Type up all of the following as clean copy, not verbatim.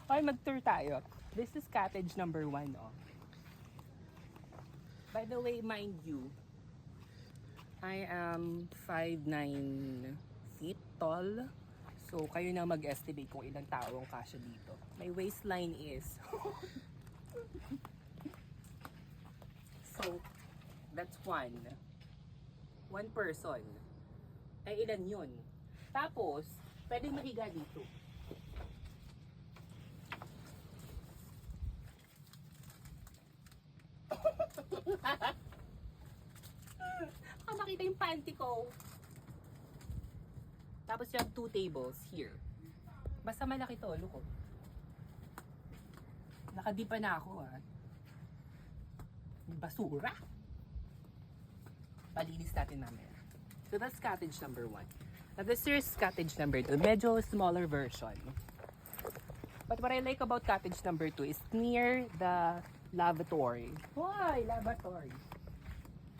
Okay, mag-tour tayo. This is cottage number 1, oh. By the way, mind you, I am 5'9" feet tall. So, kayo na mag-estimate kung ilang tao ang kasya dito. My waistline is... So, that's one. One person. Ay, ilan yun? Tapos, pwedeng mahiga dito. Makita yung panty ko. Tapos you have 2 tables here. Basta malaki to, look ko. Nakadipa na ako, ah. Basura. Palinis natin mamaya. So that's cottage number 1. Now this is cottage number 2. Medyo smaller version. But what I like about cottage number 2 is near the lavatory. Why? Lavatory.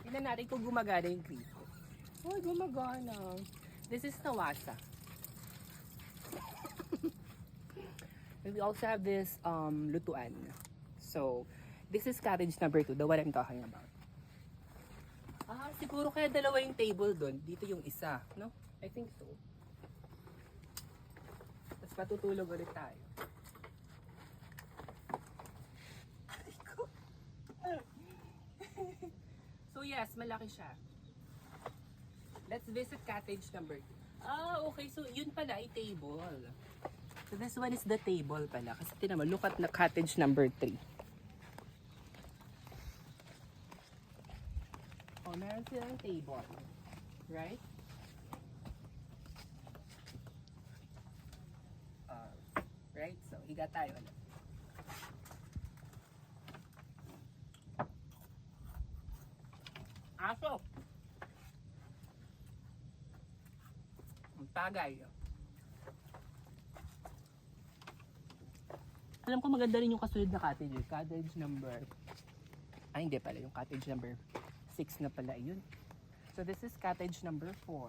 Tingnan natin kung gumagana yung gripo. Uy, gumagana. This is Nawasa. And we also have this lutuan. So, this is cottage number 2, the one I'm talking about. Siguro kaya dalawa yung table doon. Dito yung isa, no? I think so. Tapos patutulog ulit tayo. So yes, malaki siya. Let's visit cottage number 2. Okay. So, yun pala ay table. So, this one is the table pala. Kasi tinan mo, look at the cottage number 3. Oh, meron silang table. Right? Right? So, higa tayo ulit. Aso! Ang tagay. Alam ko maganda rin yung kasunod na cottage. Cottage number... hindi pala. Yung cottage number 6 na pala yun. So this is cottage number 4.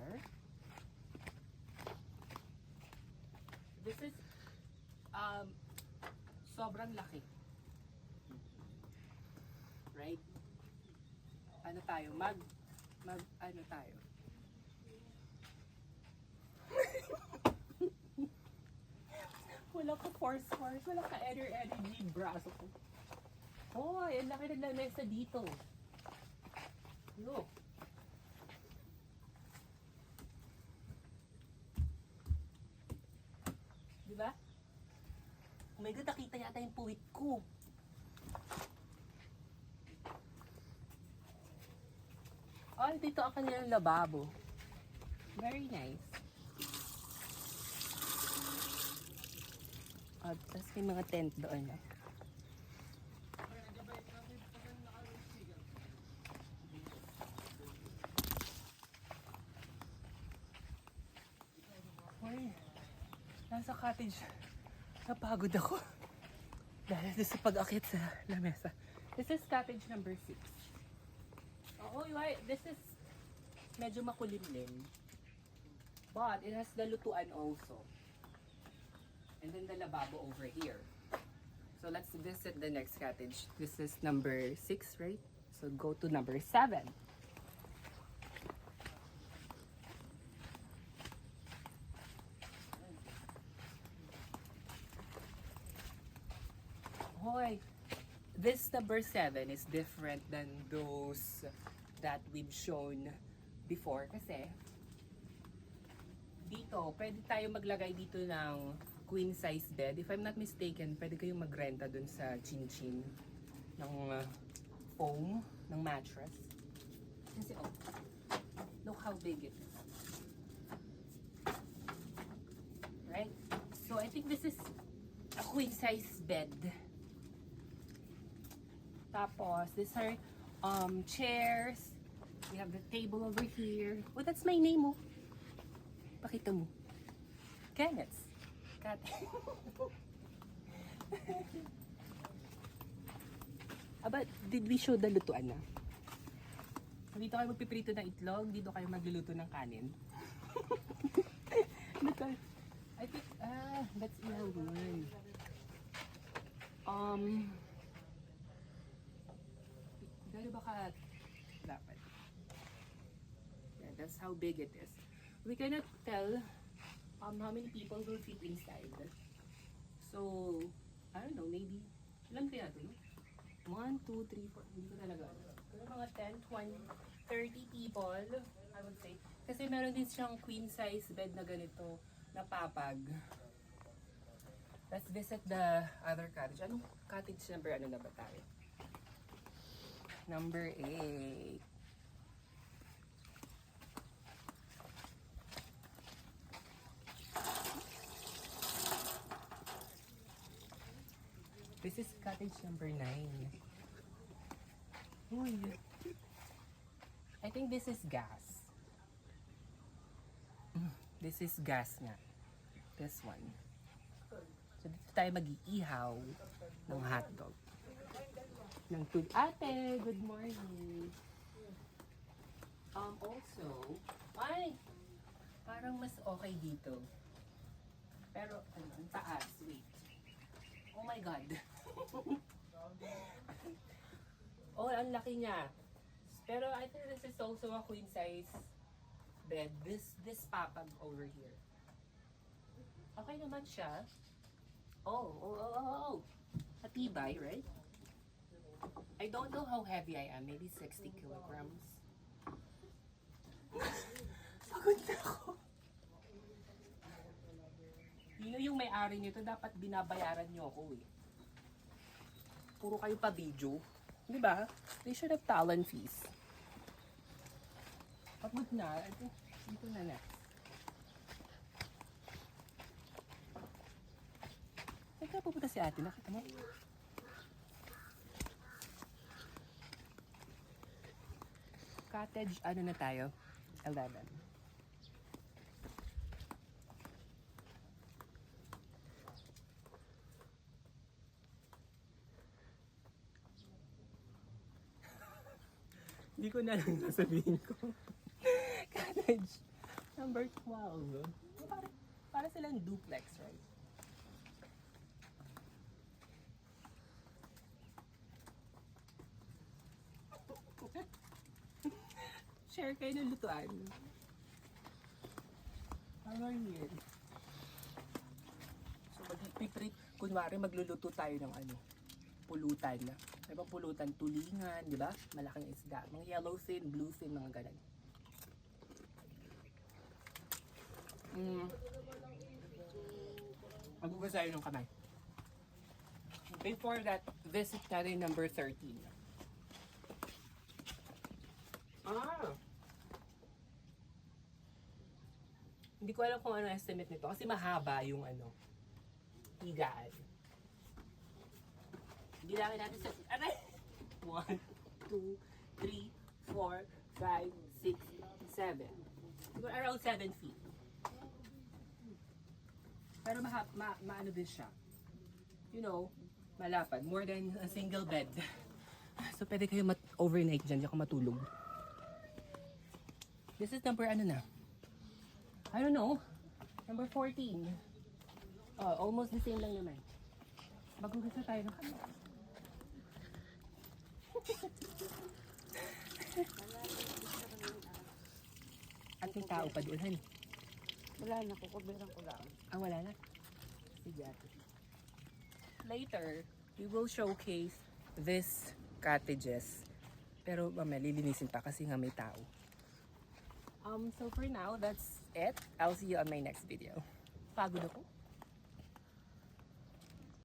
This is... sobrang laki. Right? Ano tayo? Ano tayo? Wala ka force. Wala ka energy braso ko. Oh, ang laki ng lamesa dito. Look. Diba? Oh my God, nakita yata yung puwit ko. Oh, dito ang kanilang lababo. Very nice. Tapos may mga tent doon. Uy, nasa cottage. Napagod ako. Dahil sa pag-akit sa lamesa. This is cottage number 6. Oh, this is medyo makulimlim. But it has the lutuan also. And then the lababo over here. So let's visit the next cottage. This is number 6, right? So go to number 7. Hoy, this number 7 is different than those that we've shown before. Kasi dito, pwede tayo maglagay dito ng queen size bed. If I'm not mistaken, pwede kayong magrenta dun sa chin-chin ng foam, ng mattress. Kasi look how big it is. Right? So I think this is a queen size bed. Tapos, these are chairs. We have the table over here. Oh, that's my name, oh. Pakita mo. Kenneth. Kat. But did we show the lutuan na? Dito kayo magpiprito ng itlog, dito kayo magluluto ng kanin. I think, That's ihaw naman. Gano'n ba ka dapat? Yeah, that's how big it is. We cannot tell how many people will fit inside. So, I don't know, maybe, ilan kaya ito, no? 1, 2, 3, 4, hindi ko talaga alam. Pero mga 10, 20, 30 people, I would say. Kasi meron din siyang queen size bed na ganito, na papag. Let's visit the other cottage. Anong cottage number ano na ba tayo? Number 8. This is cottage number 9. Uy. I think this is gas. This is gas nga. This one. So dito tayo mag-iihaw ng hotdog. Ng ate, good morning. Also, ay, parang mas okay dito. Pero, ano, ang taas, wait. Oh my God. Oh, ang laki niya. Pero I think this is also a queen size bed. This papag over here. Okay naman siya. Oh. Matibay, right? I don't know how heavy I am. Maybe 60 kilograms. Pagod na ako. Yung may-ari nito, dapat binabayaran niyo ako eh. Puro kayo pa video. Di ba? They should have talent fees. Pagod na. Dito na na. Saan ka pupunta si ate? Nakita mo? Cottage, ano na tayo? 11. Hindi ko na lang sasabihin ko. Cottage number 12. Para silang duplex, right? Share kayo ng lutuan. How are you? So, kunwari magluluto tayo ng ano, pulutan. May bang pulutan? Tulingan, di ba? Malaking isda. Mga yellowfin, bluefin, mga ganun. Magugas tayo ng kamay. Before that, visit natin number 13. Hindi ko alam kung ano estimate nito kasi mahaba yung ano, higaan. Bilangin natin sa... Aray! 1, 2, 3, 4, 5, 6, 7. Siguro around 7 feet. Pero maano din siya. You know, malapad. More than a single bed. So pwede kayo overnight dyan. Diyan ka matulog. This is number ano na? I don't know. Number 14. Almost the same lang naman. Magugas na tayo ng kamay. At may tao pa doon, honey. Wala na, kukubiran ko lang. Wala na? Sige ate. Later, we will showcase this cottages. Pero lilinisin pa kasi nga may tao. So for now, that's it. I'll see you on my next video. Pagod ako.